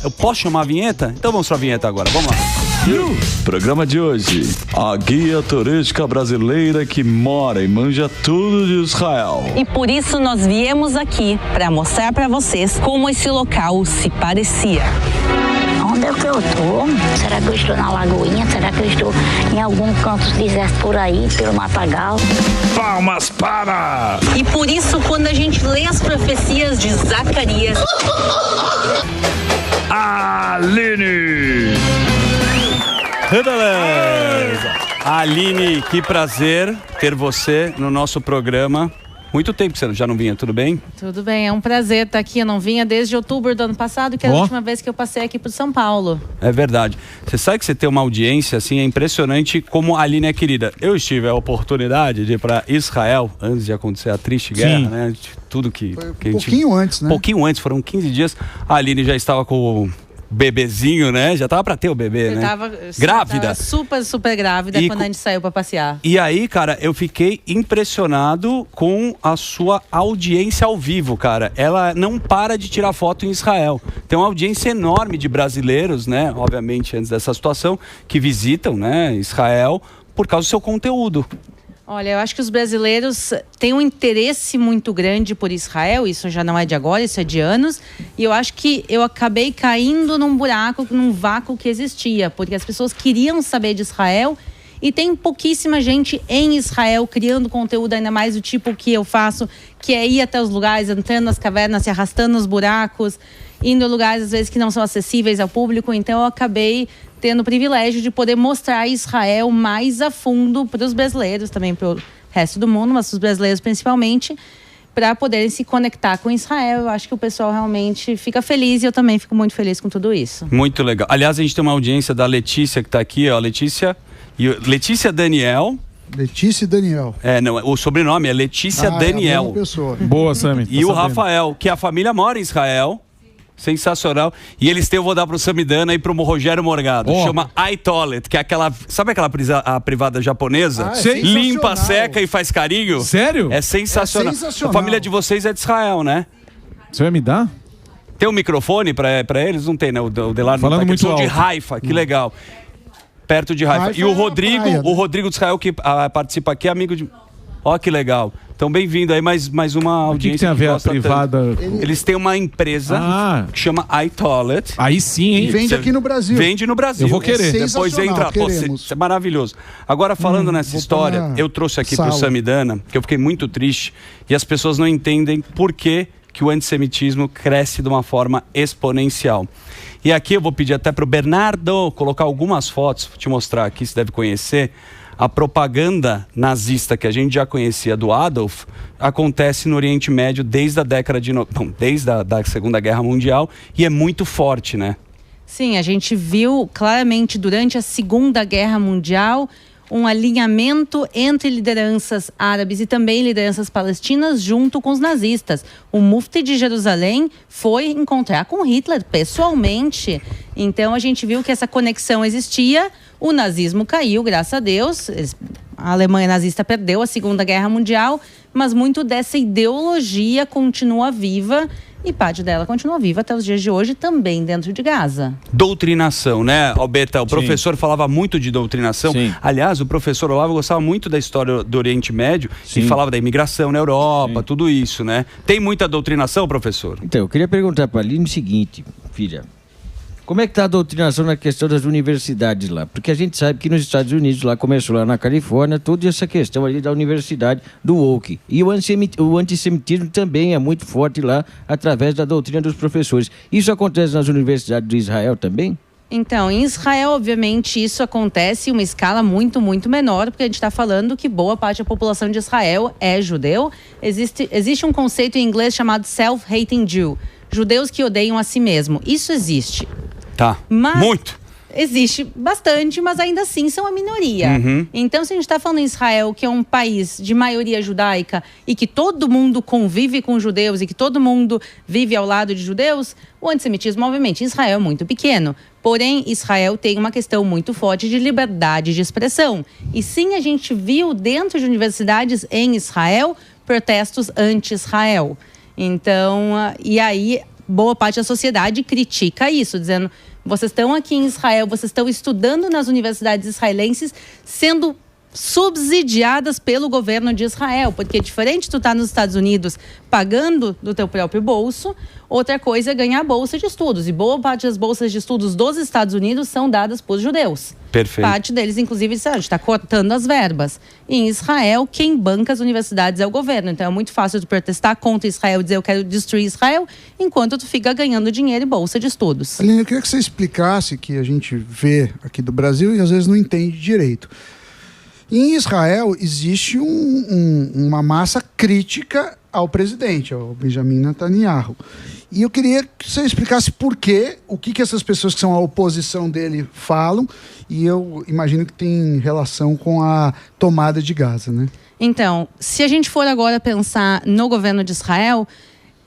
Eu posso chamar a vinheta? Então vamos pra vinheta agora, vamos lá. Programa de hoje, a guia turística brasileira que mora e manja tudo de Israel. E por isso nós viemos aqui para mostrar para vocês como esse local se parecia. Onde é que eu estou? Será que eu estou na Lagoinha? Será que eu estou em algum canto do deserto por aí, pelo Matagal? Palmas para! E por isso, quando a gente lê as profecias de Zacarias... Aline! Beleza! Aline, que prazer ter você no nosso programa. Muito tempo que você já não vinha, tudo bem? Tudo bem, é um prazer estar aqui. Eu não vinha desde outubro do ano passado, que é a última vez que eu passei aqui por São Paulo. É verdade. Você sabe que você tem uma audiência, assim, é impressionante como a Aline é querida. Eu tive a oportunidade de ir para Israel, antes de acontecer a triste guerra, né? Tudo que a gente... pouquinho antes, né? Pouquinho antes, foram 15 dias. A Aline já estava com... bebezinho, né? Já tava pra ter o bebê, né? Grávida. Tava super grávida quando a gente saiu pra passear. E aí, cara, eu fiquei impressionado com a sua audiência ao vivo, cara. Ela não para de tirar foto em Israel. Tem uma audiência enorme de brasileiros, né? Obviamente, antes dessa situação, que visitam, né, Israel por causa do seu conteúdo. Olha, eu acho que os brasileiros têm um interesse muito grande por Israel, isso já não é de agora, isso é de anos, e eu acho que eu acabei caindo num buraco, num vácuo que existia, porque as pessoas queriam saber de Israel e tem pouquíssima gente em Israel criando conteúdo, ainda mais do tipo que eu faço, que é ir até os lugares, entrando nas cavernas, se arrastando nos buracos, indo em lugares às vezes que não são acessíveis ao público, então eu acabei tendo o privilégio de poder mostrar Israel mais a fundo para os brasileiros, também para o resto do mundo, mas para os brasileiros principalmente, para poderem se conectar com Israel. Eu acho que o pessoal realmente fica feliz e eu também fico muito feliz com tudo isso. Muito legal. Aliás, a gente tem uma audiência da Letícia que está aqui, ó, Letícia Daniel. Letícia e Daniel. Não, o sobrenome é Letícia Daniel. É a mesma pessoa. Boa, Sami. E o Rafael, que a família mora em Israel. Sensacional. E eles têm, eu vou dar pro Samidana e pro Rogério Morgado. Chama iToilet, que é aquela... Sabe aquela a privada japonesa? Limpa, seca e faz carinho? Sério? É sensacional. A família de vocês é de Israel, né? Você vai me dar? Tem um microfone pra eles? Não tem, né? O Delano falando não tá, muito alto. de Haifa, que legal. Perto de Haifa. E o Rodrigo, praia, né? O Rodrigo de Israel que participa aqui é amigo de... Ó, que legal. Então, bem-vindo aí, mais uma audiência. O que tem a ver a privada? Eles têm uma empresa que chama iToilet. Aí sim, hein? E vende aqui no Brasil. Vende no Brasil. Eu vou querer. Depois entra. Pô, isso é maravilhoso. Agora, falando nessa história, eu trouxe aqui pro Samidana, que eu fiquei muito triste, e as pessoas não entendem por que o antissemitismo cresce de uma forma exponencial. E aqui eu vou pedir até pro Bernardo colocar algumas fotos, vou te mostrar aqui, você deve conhecer. A propaganda nazista que a gente já conhecia do Adolf acontece no Oriente Médio desde a década de... desde a da Segunda Guerra Mundial e é muito forte, né? Sim, a gente viu claramente durante a Segunda Guerra Mundial um alinhamento entre lideranças árabes e também lideranças palestinas junto com os nazistas. O Mufti de Jerusalém foi encontrar com Hitler pessoalmente. Então a gente viu que essa conexão existia. O nazismo caiu, graças a Deus. A Alemanha nazista perdeu a Segunda Guerra Mundial, mas muito dessa ideologia continua viva e parte dela continua viva até os dias de hoje, também dentro de Gaza. Doutrinação, né, Albeta? O professor falava muito de doutrinação. Sim. Aliás, o professor Olavo gostava muito da história do Oriente Médio e falava da imigração na Europa, tudo isso, né? Tem muita doutrinação, professor? Então, eu queria perguntar para a Aline o seguinte, filha. Como é que está a doutrinação na questão das universidades lá? Porque a gente sabe que nos Estados Unidos, lá começou lá na Califórnia, toda essa questão ali da universidade do woke. E o antissemitismo também é muito forte lá, através da doutrina dos professores. Isso acontece nas universidades de Israel também? Então, em Israel, obviamente, isso acontece em uma escala muito, muito menor, porque a gente está falando que boa parte da população de Israel é judeu. Existe um conceito em inglês chamado self-hating Jew. Judeus que odeiam a si mesmo. Isso existe. Tá. Mas muito. Existe bastante, mas ainda assim são a minoria. Então, se a gente está falando em Israel, que é um país de maioria judaica e que todo mundo convive com judeus e que todo mundo vive ao lado de judeus, o antissemitismo, obviamente, em Israel é muito pequeno. Porém, Israel tem uma questão muito forte de liberdade de expressão. E sim, a gente viu dentro de universidades em Israel protestos anti-Israel. Então, e aí boa parte da sociedade critica isso, dizendo: vocês estão aqui em Israel, vocês estão estudando nas universidades israelenses, sendo subsidiadas pelo governo de Israel, porque é diferente tu estar nos Estados Unidos pagando do teu próprio bolso, outra coisa é ganhar bolsa de estudos, e boa parte das bolsas de estudos dos Estados Unidos são dadas por judeus. Perfeito. Parte deles, inclusive, a gente está cortando as verbas. E em Israel, quem banca as universidades é o governo, então é muito fácil tu protestar contra Israel e dizer: eu quero destruir Israel, enquanto tu fica ganhando dinheiro e bolsa de estudos. Aline, eu queria que você explicasse, que a gente vê aqui do Brasil e às vezes não entende direito. Em Israel existe uma massa crítica ao presidente, ao Benjamin Netanyahu. E eu queria que você explicasse por quê, o que essas pessoas que são a oposição dele falam, e eu imagino que tem relação com a tomada de Gaza, né? Então, se a gente for agora pensar no governo de Israel,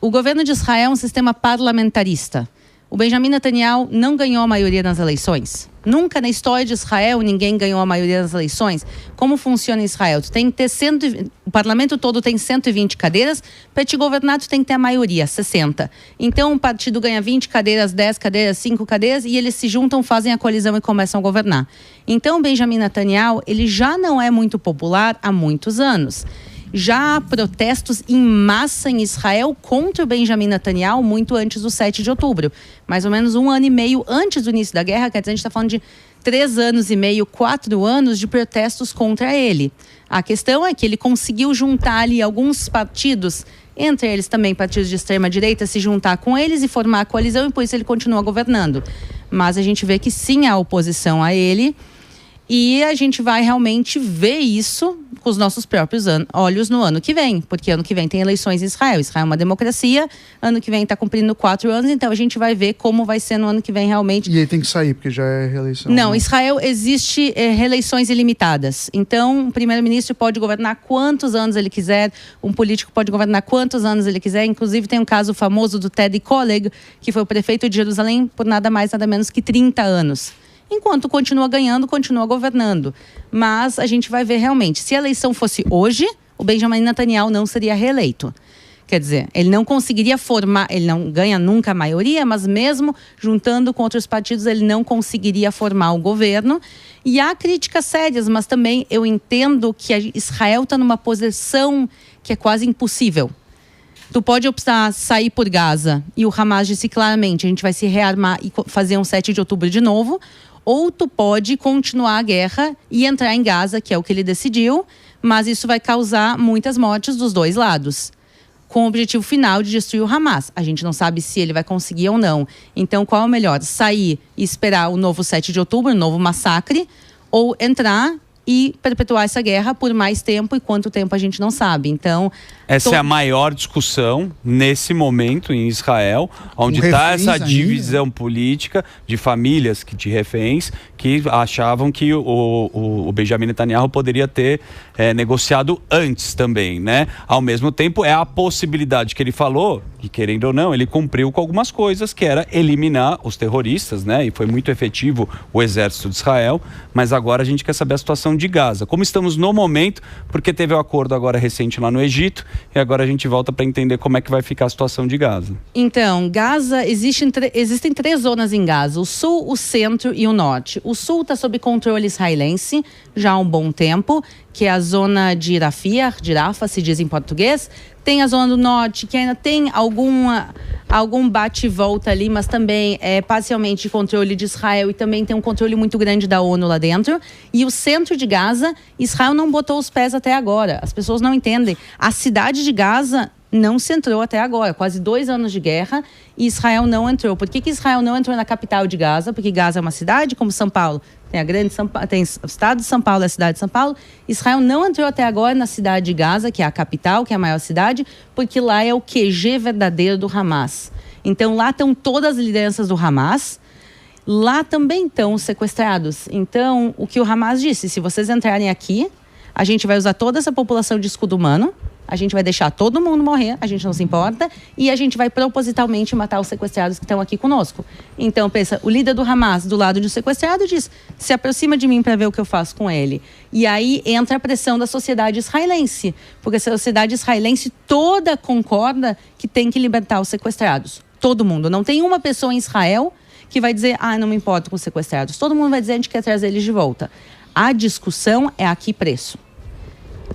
o governo de Israel é um sistema parlamentarista. O Benjamin Netanyahu não ganhou a maioria nas eleições. Nunca na história de Israel ninguém ganhou a maioria das eleições. Como funciona em Israel? Tu tem que ter o parlamento todo tem 120 cadeiras, para te governar tu tem que ter a maioria, 60. Então um partido ganha 20 cadeiras, 10 cadeiras, 5 cadeiras, e eles se juntam, fazem a coalizão e começam a governar. Então o Benjamin Netanyahu, ele já não é muito popular há muitos anos. Já há protestos em massa em Israel contra o Benjamin Netanyahu muito antes do 7 de outubro. Mais ou menos 1 ano e meio antes do início da guerra, quer dizer, a gente está falando de 3 anos e meio, 4 anos de protestos contra ele. A questão é que ele conseguiu juntar ali alguns partidos, entre eles também partidos de extrema-direita, se juntar com eles e formar a coalizão, e por isso ele continua governando. Mas a gente vê que sim há oposição a ele. E a gente vai realmente ver isso com os nossos próprios olhos no ano que vem, porque ano que vem tem eleições em Israel. Israel é uma democracia, ano que vem está cumprindo 4 anos, então a gente vai ver como vai ser no ano que vem realmente. E aí tem que sair, porque já é reeleição. Não, Israel existe reeleições ilimitadas. Então, o primeiro-ministro pode governar quantos anos ele quiser, um político pode governar quantos anos ele quiser. Inclusive, tem um caso famoso do Teddy Kollek, que foi o prefeito de Jerusalém por nada mais, nada menos que 30 anos. Enquanto continua ganhando, continua governando. Mas a gente vai ver realmente. Se a eleição fosse hoje, o Benjamin Netanyahu não seria reeleito. Quer dizer, ele não conseguiria formar, ele não ganha nunca a maioria, mas mesmo juntando com outros partidos, ele não conseguiria formar o governo. E há críticas sérias, mas também eu entendo que Israel está numa posição que é quase impossível. Tu pode optar sair por Gaza, e o Hamas disse claramente: a gente vai se rearmar e fazer um 7 de outubro de novo. Ou tu pode continuar a guerra e entrar em Gaza, que é o que ele decidiu, mas isso vai causar muitas mortes dos dois lados, com o objetivo final de destruir o Hamas. A gente não sabe se ele vai conseguir ou não. Então, qual é o melhor? Sair e esperar o novo 7 de outubro, o novo massacre, ou entrar e perpetuar essa guerra por mais tempo, e quanto tempo a gente não sabe. Então, essa é a maior discussão nesse momento em Israel, onde está essa divisão política de famílias de reféns que achavam que o Benjamin Netanyahu poderia ter negociado antes também, né? Ao mesmo tempo, é a possibilidade que ele falou, e querendo ou não, ele cumpriu com algumas coisas, que era eliminar os terroristas, né? E foi muito efetivo o exército de Israel, mas agora a gente quer saber a situação de Gaza. Como estamos no momento, porque teve um acordo agora recente lá no Egito, e agora a gente volta para entender como é que vai ficar a situação de Gaza. Então, Gaza, existem 3 zonas em Gaza: o sul, o centro e o norte. O sul está sob controle israelense já há um bom tempo, que é a zona de Rafah, se diz em português. Tem a zona do norte, que ainda tem algum bate e volta ali, mas também é parcialmente de controle de Israel, e também tem um controle muito grande da ONU lá dentro. E o centro de Gaza, Israel não botou os pés até agora. As pessoas não entendem. A cidade de Gaza não se entrou até agora, quase 2 anos de guerra, e Israel não entrou. Por que Israel não entrou na capital de Gaza? Porque Gaza é uma cidade como São Paulo. Tem o estado de São Paulo, a cidade de São Paulo. Israel não entrou até agora na cidade de Gaza, que é a capital, que é a maior cidade, porque lá é o QG verdadeiro do Hamas. Então lá estão todas as lideranças do Hamas. Lá também estão os sequestrados. Então, o que o Hamas disse: se vocês entrarem aqui, a gente vai usar toda essa população de escudo humano, a gente vai deixar todo mundo morrer, a gente não se importa, e a gente vai propositalmente matar os sequestrados que estão aqui conosco. Então, pensa, o líder do Hamas, do lado do sequestrado, diz: se aproxima de mim para ver o que eu faço com ele. E aí entra a pressão da sociedade israelense, porque a sociedade israelense toda concorda que tem que libertar os sequestrados. Todo mundo. Não tem uma pessoa em Israel que vai dizer, não me importo com os sequestrados. Todo mundo vai dizer, a gente quer trazer eles de volta. A discussão é a que preço.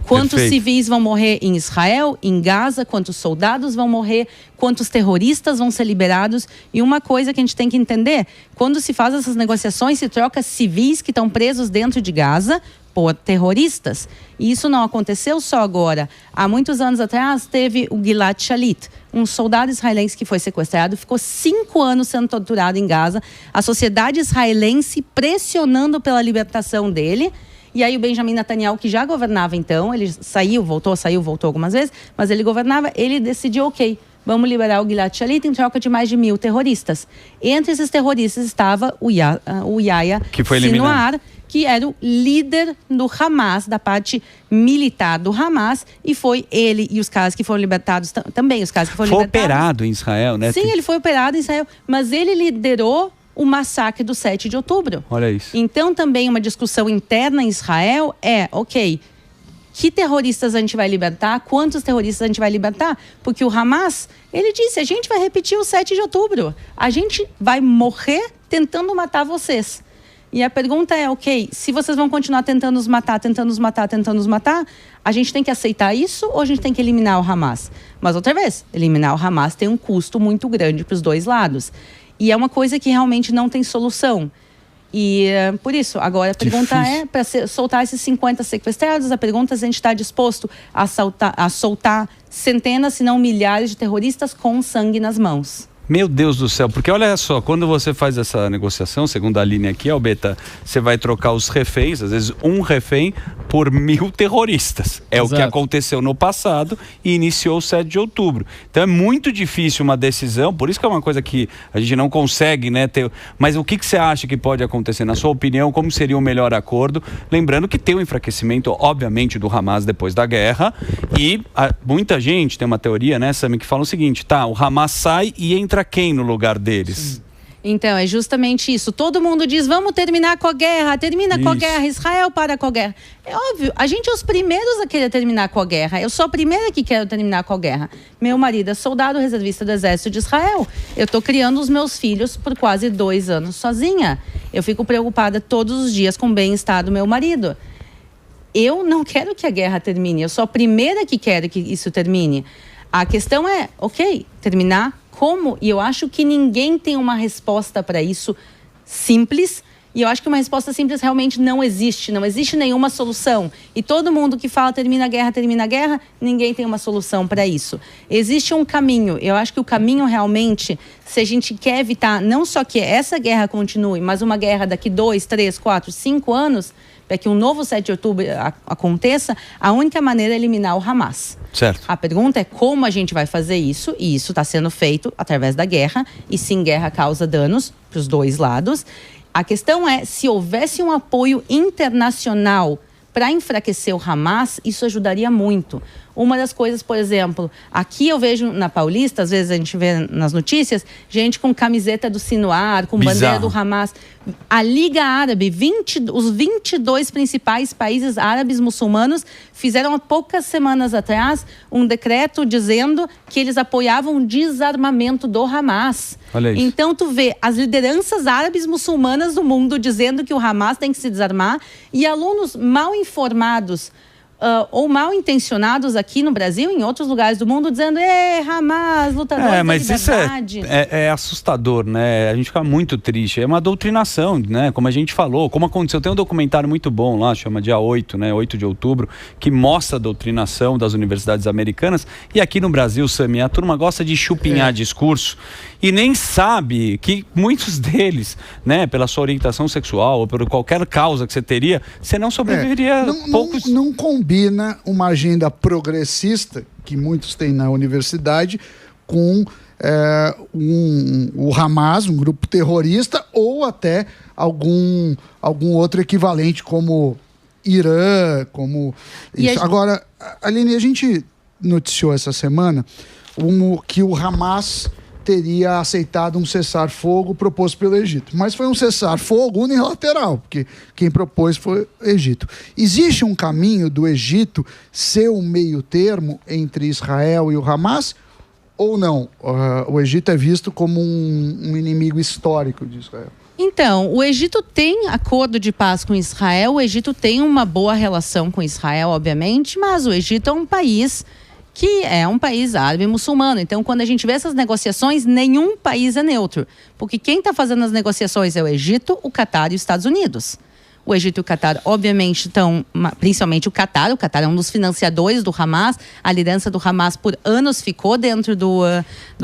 Quantos civis vão morrer em Israel, em Gaza, quantos soldados vão morrer, quantos terroristas vão ser liberados. E uma coisa que a gente tem que entender, quando se faz essas negociações, se troca civis que estão presos dentro de Gaza por terroristas. E isso não aconteceu só agora. Há muitos anos atrás, teve o Gilad Shalit, um soldado israelense que foi sequestrado, ficou 5 anos sendo torturado em Gaza, a sociedade israelense pressionando pela libertação dele. E aí o Benjamin Netanyahu, que já governava então, ele saiu, voltou algumas vezes, mas ele governava, ele decidiu, ok, vamos liberar o Gilad Shalit em troca de mais de 1.000 terroristas. Entre esses terroristas estava o Yahya Sinwar, que era o líder do Hamas, da parte militar do Hamas, e foi ele e os caras que foram libertados também, os caras que foram libertados. Foi operado em Israel, né? Sim, ele foi operado em Israel, mas ele liderou o massacre do 7 de outubro. Olha isso. Então, também uma discussão interna em Israel é, ok, que terroristas a gente vai libertar? Quantos terroristas a gente vai libertar? Porque o Hamas, ele disse, a gente vai repetir o 7 de outubro. A gente vai morrer tentando matar vocês. E a pergunta é, ok, se vocês vão continuar tentando nos matar, a gente tem que aceitar isso ou a gente tem que eliminar o Hamas? Mas outra vez, eliminar o Hamas tem um custo muito grande para os dois lados. E é uma coisa que realmente não tem solução. E por isso, agora a pergunta é, para soltar esses 50 sequestrados, a pergunta é se a gente está disposto a soltar centenas, se não milhares de terroristas com sangue nas mãos. Meu Deus do céu, porque olha só, quando você faz essa negociação, segundo a linha aqui, Albeta, você vai trocar os reféns, às vezes um refém por 1.000 terroristas. É Exato. O que aconteceu no passado e iniciou o 7 de outubro. Então é muito difícil uma decisão, por isso que é uma coisa que a gente não consegue, né, ter... Mas o que você acha que pode acontecer? Na sua opinião, como seria o melhor acordo? Lembrando que tem um enfraquecimento, obviamente, do Hamas depois da guerra e muita gente tem uma teoria, né, Sami, que fala o seguinte, o Hamas sai e entra quem no lugar deles? Sim. Então, é justamente isso. Todo mundo diz, vamos terminar com a guerra, com a guerra, Israel para com a guerra. É óbvio, a gente é os primeiros a querer terminar com a guerra. Eu sou a primeira que quero terminar com a guerra. Meu marido é soldado reservista do Exército de Israel. Eu estou criando os meus filhos por quase 2 anos sozinha. Eu fico preocupada todos os dias com o bem-estar do meu marido. Eu não quero que a guerra termine. Eu sou a primeira que quero que isso termine. A questão é, ok, terminar como? E eu acho que ninguém tem uma resposta para isso simples. E eu acho que uma resposta simples realmente não existe. Não existe nenhuma solução. E todo mundo que fala termina a guerra, ninguém tem uma solução para isso. Existe um caminho. Eu acho que o caminho realmente, se a gente quer evitar não só que essa guerra continue, mas uma guerra daqui 2, 3, 4, 5 anos, para que um novo 7 de outubro aconteça, a única maneira é eliminar o Hamas. Certo. A pergunta é como a gente vai fazer isso, e isso está sendo feito através da guerra, e sim, guerra causa danos para os dois lados. A questão é, se houvesse um apoio internacional para enfraquecer o Hamas, isso ajudaria muito. Uma das coisas, por exemplo, aqui eu vejo na Paulista, às vezes a gente vê nas notícias, gente com camiseta do Sinwar, com bandeira do Hamas. A Liga Árabe, os 22 principais países árabes muçulmanos fizeram há poucas semanas atrás um decreto dizendo que eles apoiavam o desarmamento do Hamas. Olha isso. Então tu vê as lideranças árabes muçulmanas do mundo dizendo que o Hamas tem que se desarmar e alunos mal informados ou mal intencionados aqui no Brasil e em outros lugares do mundo dizendo Hamas, lutadores da liberdade. Mas isso é assustador, né? A gente fica muito triste. É uma doutrinação, né? Como a gente falou, como aconteceu. Tem um documentário muito bom lá, chama Dia 8, né? 8 de outubro, que mostra a doutrinação das universidades americanas. E aqui no Brasil, Sami, a turma gosta de chupinhar discurso e nem sabe que muitos deles, né, pela sua orientação sexual ou por qualquer causa que você teria, você não sobreviveria não combina uma agenda progressista, que muitos têm na universidade, com o Hamas, um grupo terrorista, ou até algum outro equivalente, como Irã, como isso. Agora, Aline, a gente noticiou essa semana que o Hamas teria aceitado um cessar-fogo proposto pelo Egito. Mas foi um cessar-fogo unilateral, porque quem propôs foi o Egito. Existe um caminho do Egito ser um meio termo entre Israel e o Hamas? ou não? O Egito é visto como um inimigo histórico de Israel? Então, o Egito tem acordo de paz com Israel, o Egito tem uma boa relação com Israel, obviamente, mas o Egito é um país que é um país árabe muçulmano. Então, quando a gente vê essas negociações, nenhum país é neutro. Porque quem está fazendo as negociações é o Egito, o Catar e os Estados Unidos. O Egito e o Catar, obviamente, estão, principalmente o Catar é um dos financiadores do Hamas, a liderança do Hamas por anos ficou dentro do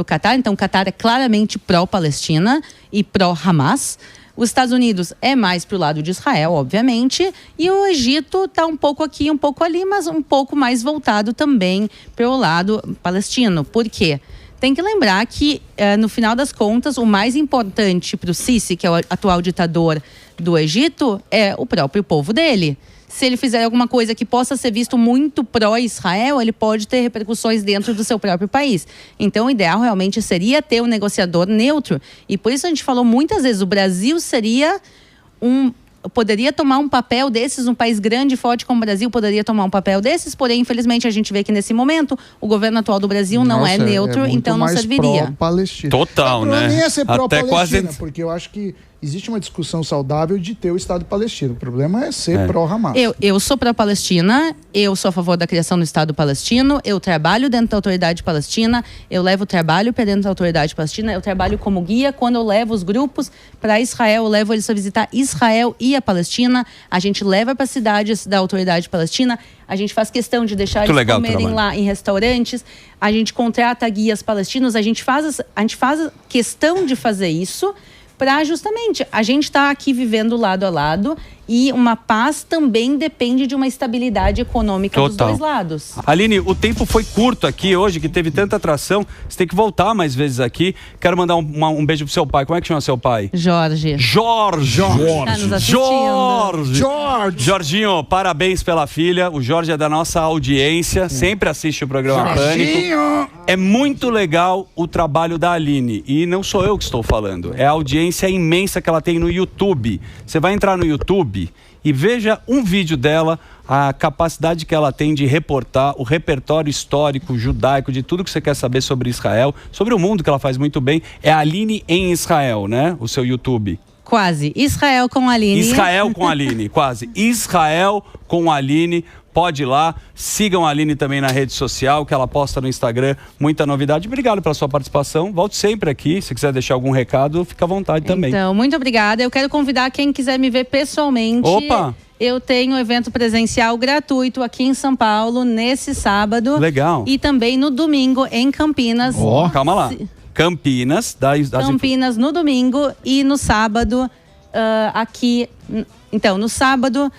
Catar, então o Catar é claramente pró-Palestina e pró-Hamas. Os Estados Unidos é mais pro lado de Israel, obviamente, e o Egito está um pouco aqui, um pouco ali, mas um pouco mais voltado também pelo lado palestino. Por quê? Tem que lembrar que, no final das contas, o mais importante para o Sisi, que é o atual ditador do Egito, é o próprio povo dele. Se ele fizer alguma coisa que possa ser visto muito pró-Israel, ele pode ter repercussões dentro do seu próprio país. Então, o ideal realmente seria ter um negociador neutro. E por isso a gente falou muitas vezes, o Brasil poderia tomar um papel desses, um país grande e forte como o Brasil poderia tomar um papel desses, porém, infelizmente, a gente vê que nesse momento o governo atual do Brasil não é neutro, então não serviria. Pró-Palestina. Total, né? Nem é ser pró-Palestina, quase... porque eu acho que existe uma discussão saudável de ter o Estado palestino. O problema é ser pró-Hamas. Eu sou pró-Palestina, eu sou a favor da criação do Estado palestino, eu trabalho dentro da autoridade palestina, eu levo o trabalho para dentro da autoridade palestina, eu trabalho como guia quando eu levo os grupos para Israel, eu levo eles a visitar Israel e a Palestina, a gente leva para cidades da autoridade palestina, a gente faz questão de deixar eles comerem lá em restaurantes, a gente contrata guias palestinos, a gente faz questão de fazer isso para justamente a gente está aqui vivendo lado a lado e uma paz também depende de uma estabilidade econômica dos dois lados. Aline, o tempo foi curto aqui hoje, que teve tanta atração. Você tem que voltar mais vezes aqui. Quero mandar um beijo pro seu pai. Como é que chama seu pai? Jorge. Tá nos assistindo. Jorginho, parabéns pela filha. O Jorge é da nossa audiência, sempre assiste o programa Pânico. É muito legal o trabalho da Aline. E não sou eu que estou falando. É a audiência imensa que ela tem no YouTube. Você vai entrar no YouTube e veja um vídeo dela, a capacidade que ela tem de reportar o repertório histórico judaico de tudo que você quer saber sobre Israel, sobre o mundo, que ela faz muito bem. É a Aline em Israel, né? O seu YouTube. Quase. Israel com a Aline. Israel com a Aline, quase. Israel com a Aline. Pode ir lá, sigam a Aline também na rede social, que ela posta no Instagram, muita novidade. Obrigado pela sua participação, volte sempre aqui, se quiser deixar algum recado, fica à vontade também. Então, muito obrigada, eu quero convidar quem quiser me ver pessoalmente. Opa! Eu tenho um evento presencial gratuito aqui em São Paulo, nesse sábado. Legal. E também no domingo, em Campinas. Calma lá. Campinas. Campinas no domingo e no sábado aqui... Então, no sábado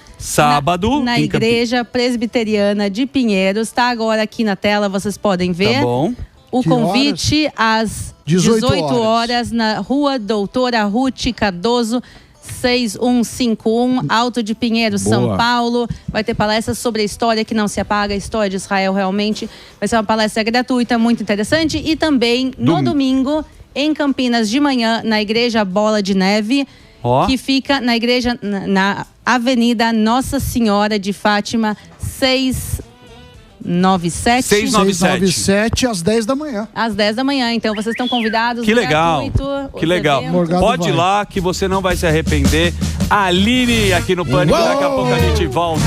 na Igreja Presbiteriana de Pinheiros, está agora aqui na tela, vocês podem ver. Tá bom. O convite às 18 horas na Rua Doutora Ruth Cardoso, 6151, Alto de Pinheiros, São Paulo. Vai ter palestras sobre a história que não se apaga, a história de Israel realmente. Vai ser uma palestra gratuita, muito interessante. E também no domingo, em Campinas de manhã, na Igreja Bola de Neve, que fica na igreja, na Avenida Nossa Senhora de Fátima, 697 às 10 da manhã. Às 10 da manhã, então vocês estão convidados. Que legal, que legal. Pode ir lá que você não vai se arrepender. Aline aqui no Pânico, daqui a pouco a gente volta.